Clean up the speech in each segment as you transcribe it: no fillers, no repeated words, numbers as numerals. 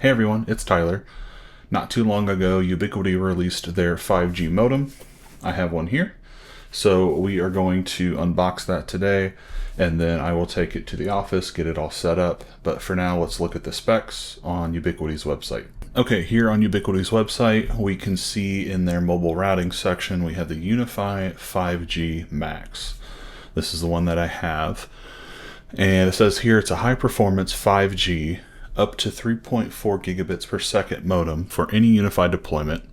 Hey everyone, it's Tyler. Not too long ago, Ubiquiti released their 5G modem. I have one here. So we are going to unbox that today, and then I will take it to the office, get it all set up. But for now, let's look at the specs on Ubiquiti's website. Okay, here on Ubiquiti's website, we can see in their mobile routing section, we have the UniFi 5G Max. This is the one that I have. And it says here it's a high performance 5G up to 3.4 gigabits per second modem for any UniFi deployment.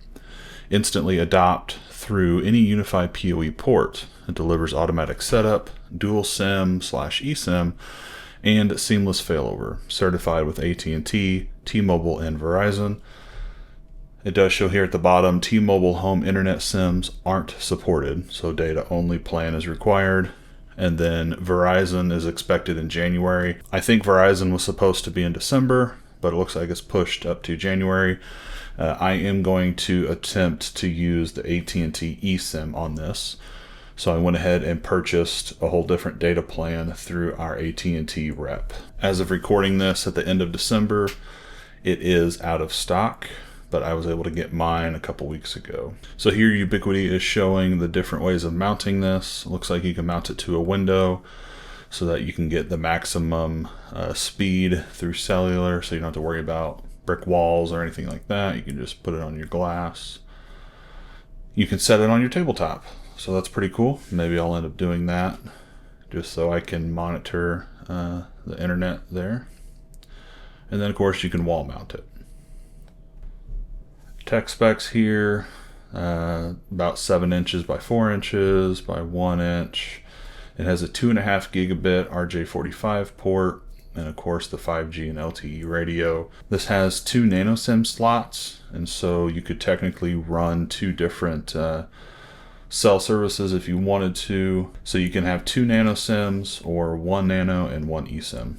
Instantly adopt through any UniFi PoE port. It delivers automatic setup, dual SIM/eSIM, and seamless failover. Certified with AT&T, T-Mobile, and Verizon. It does show here at the bottom, T-Mobile home internet SIMs aren't supported, so data-only plan is required. And then Verizon is expected in January. I think Verizon was supposed to be in December, but it looks like it's pushed up to January. I am going to attempt to use the AT&T eSIM on this. So I went ahead and purchased a whole different data plan through our AT&T rep. As of recording this at the end of December, it is out of stock, but I was able to get mine a couple weeks ago. So here Ubiquiti is showing the different ways of mounting this. It looks like you can mount it to a window so that you can get the maximum speed through cellular, so you don't have to worry about brick walls or anything like that. You can just put it on your glass. You can set it on your tabletop, so that's pretty cool. Maybe I'll end up doing that just so I can monitor the internet there. And then of course you can wall mount it. Tech specs here, about 7 inches by 4 inches by 1 inch. It has a 2.5 gigabit RJ45 port, and of course the 5G and LTE radio. This has 2 nano SIM slots, and so you could technically run 2 different cell services if you wanted to. So you can have 2 nano SIMs or 1 nano and 1 eSIM.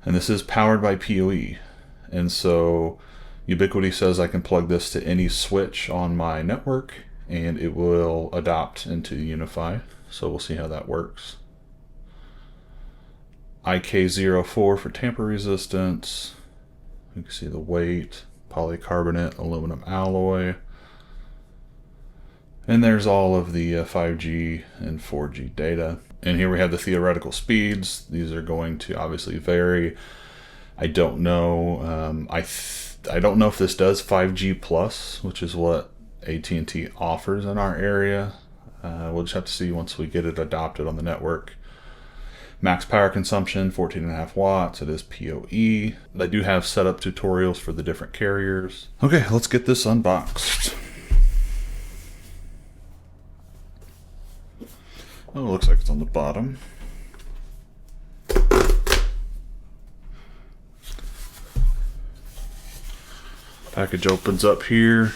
And this is powered by PoE, and so Ubiquiti says I can plug this to any switch on my network and it will adopt into UniFi. So we'll see how that works. IK04 for tamper resistance. You can see the weight, polycarbonate, aluminum alloy. And there's all of the 5G and 4G data. And here we have the theoretical speeds. These are going to obviously vary. I don't know. I don't know if this does 5G plus, which is what AT&T offers in our area. We'll just have to see once we get it adopted on the network. Max power consumption, 14.5 watts. It is PoE. They do have setup tutorials for the different carriers. Okay, let's get this unboxed. Oh, it looks like it's on the bottom. Package opens up here,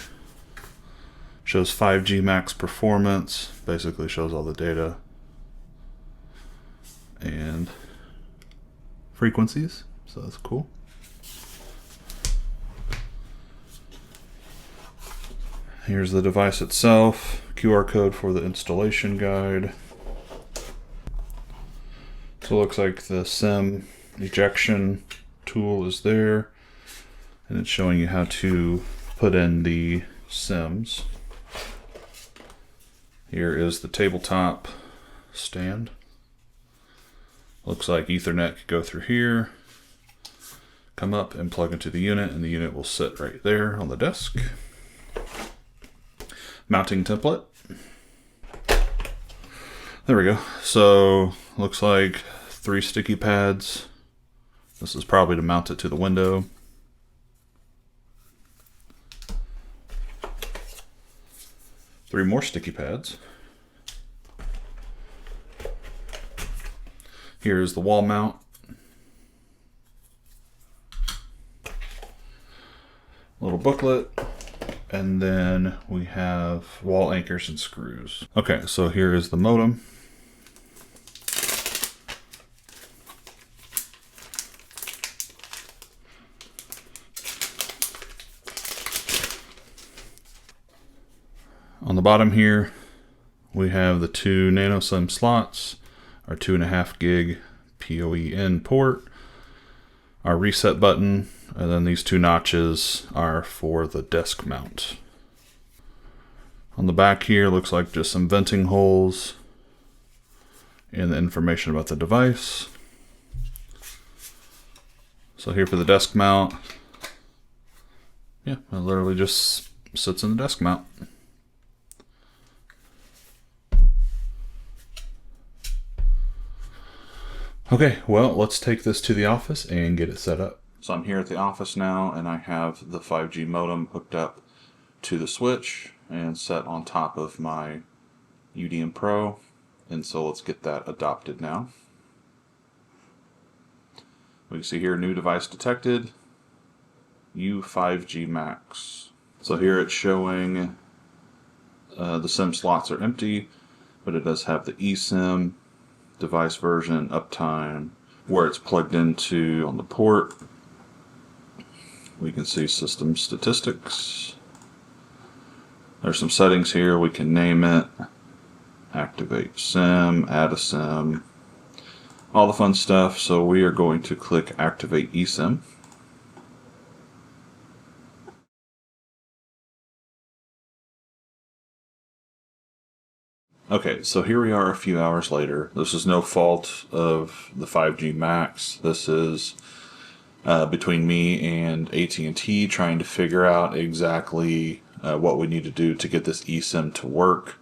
shows 5G Max performance, basically shows all the data and frequencies, so that's cool. Here's the device itself, QR code for the installation guide. So it looks like the SIM ejection tool is there. And it's showing you how to put in the SIMs. Here is the tabletop stand. Looks like Ethernet could go through here, come up and plug into the unit, and the unit will sit right there on the desk. Mounting template. There we go. So looks like 3 sticky pads. This is probably to mount it to the window. Three more sticky pads. Here's the wall mount. Little booklet. And then we have wall anchors and screws. Okay, so here is the modem. On the bottom here, we have the 2 nano SIM slots, our 2.5 gig PoE in port, our reset button, And then these two notches are for the desk mount. On the back here, looks like just some venting holes and the information about the device. So here for the desk mount, yeah, it literally just sits in the desk mount. Okay, well, let's take this to the office and get it set up. So I'm here at the office now, and I have the 5G modem hooked up to the switch and set on top of my UDM Pro. And so let's get that adopted now. We can see here, new device detected, U5G Max. So here it's showing the SIM slots are empty, but it does have the eSIM, device version, uptime, where it's plugged into on the port. We can see system statistics. There's some settings here. We can name it, activate SIM, add a SIM, all the fun stuff. So we are going to click activate eSIM. Okay, so here we are a few hours later. This is no fault of the 5G Max. This is between me and AT&T trying to figure out exactly what we need to do to get this eSIM to work.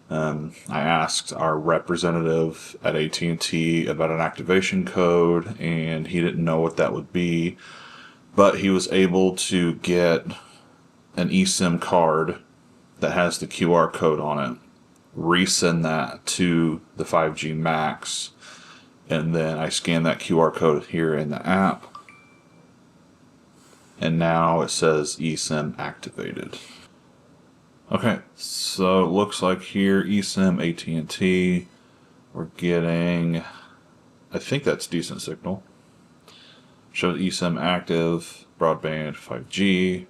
I asked our representative at AT&T about an activation code, and he didn't know what that would be, but he was able to get an eSIM card that has the QR code on it, resend that to the 5G Max, and then I scan that QR code here in the app, and now it says eSIM activated. Okay, so it looks like here eSIM AT&T, we're getting, I think that's decent signal. Shows eSIM active, broadband 5G,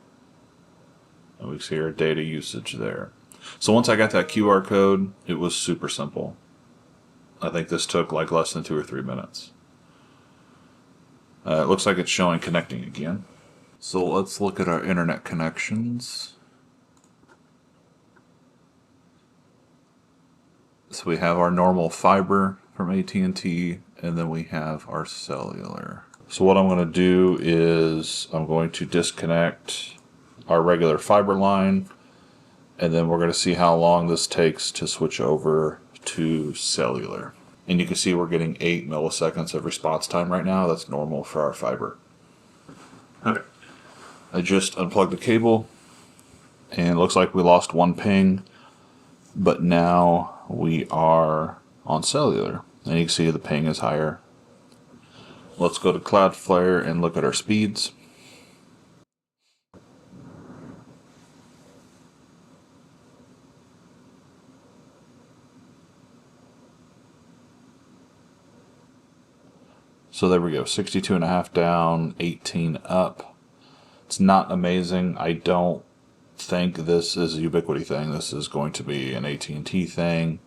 and we see our data usage there. So once I got that QR code, it was super simple. I think this took like less than 2 or 3 minutes. It looks like it's showing connecting again. So let's look at our internet connections. So we have our normal fiber from AT&T, and then we have our cellular. So what I'm going to do is I'm going to disconnect our regular fiber line, and then we're going to see how long this takes to switch over to cellular. And you can see we're getting 8 milliseconds of response time right now. That's normal for our fiber. Okay. I just unplugged the cable, and it looks like we lost 1 ping, but now we are on cellular, and you can see the ping is higher. Let's go to Cloudflare and look at our speeds. So there we go, 62.5 down, 18 up. It's not amazing. I don't think this is a Ubiquiti thing. This is going to be an AT&T thing.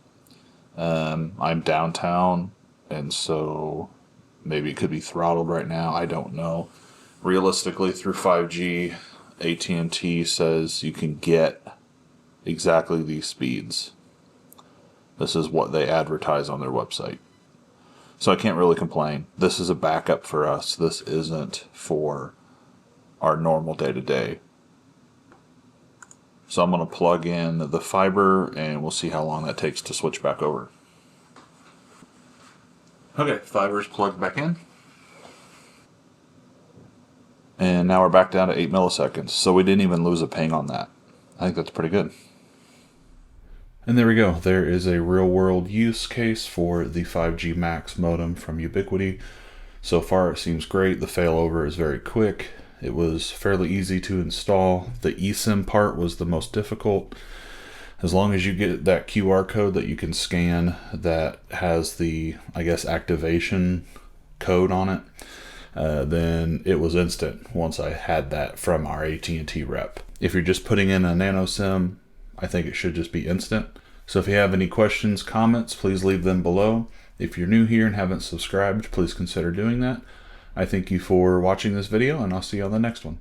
I'm downtown, and so maybe it could be throttled right now. I don't know. Realistically, through 5G, AT&T says you can get exactly these speeds. This is what they advertise on their website. So I can't really complain. This is a backup for us. This isn't for our normal day-to-day. So I'm going to plug in the fiber, and we'll see how long that takes to switch back over. Okay, fiber's plugged back in. And now we're back down to 8 milliseconds. So we didn't even lose a ping on that. I think that's pretty good. And there we go. There is a real-world use case for the 5G Max modem from Ubiquiti. So far, it seems great. The failover is very quick. It was fairly easy to install. The eSIM part was the most difficult. As long as you get that QR code that you can scan that has the, I guess, activation code on it, then it was instant once I had that from our AT&T rep. If you're just putting in a nano SIM, I think it should just be instant. So if you have any questions, comments, please leave them below. If you're new here and haven't subscribed, please consider doing that. I thank you for watching this video, and I'll see you on the next one.